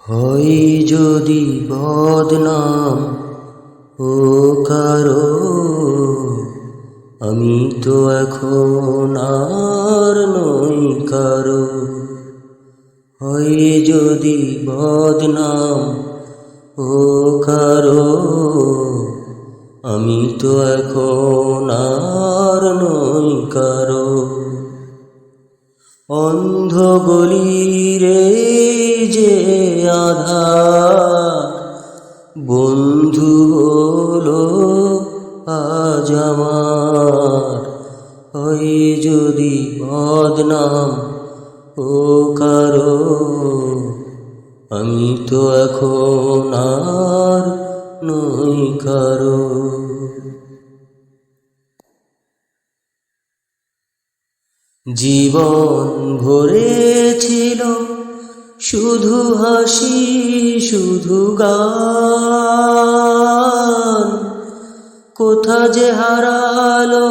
হয় যদি বদনাম ও কারো, আমি তো এখন আর নই কারো। হয় যদি বদনাম ও কারো, আমি তো এখন আর নই কারো। অন্ধ গলির যে আধার, বন্ধু হলো আজ আমার। হয় যদি বদনাম ও কারো, আমি তো এখন আর নই কারো। জীবন ভরেছিল শুধু হাসি শুধু গান, কোথা যে হারালো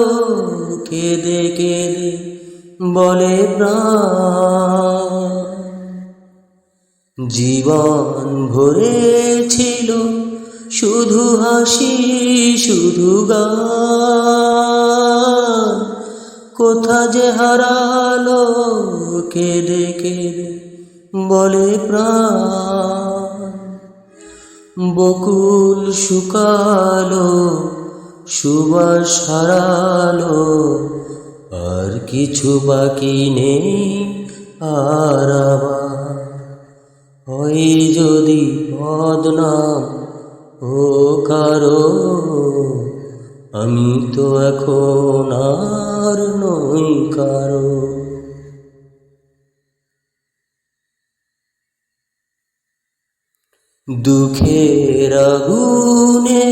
কেঁদে কেঁদে বলে প্রাণ। জীবন ভরেছিল শুধু হাসি শুধু গান, কোথা যে হারালো কেঁদে কেঁদে বলে প্রাণ। বকুল শুকালো সুবাস হারালো, আর কিছু বাকি নেই আর আবার। হয় যদি বদনাম ও কারো, আমি তো এখন আর নই কারো। দুঃখের আগুনে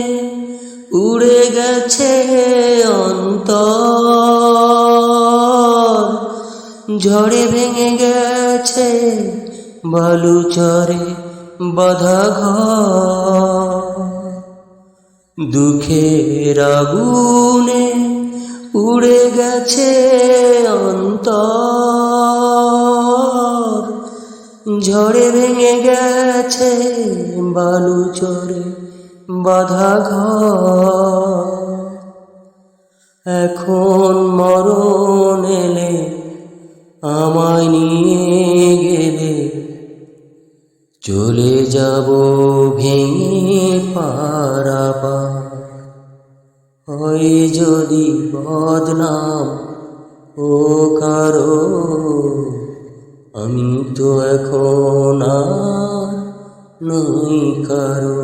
উড়ে গেছে অন্তর, ঝড়ে ভেঙে গেছে বালুচরে বাঁধা ঘর। দুঃখের আগুনে উড়ে গেছে অন্তর, ঝড়ে ভেঙে গেছে বালুচরে বাঁধা ঘর। এখন মরণ এলে আমায় নিয়ে গেলে, চলে যাব ভেঙে পারাপার। হয় যদি বদনাম ও কারো, আমি তো এখন আর নই কারো।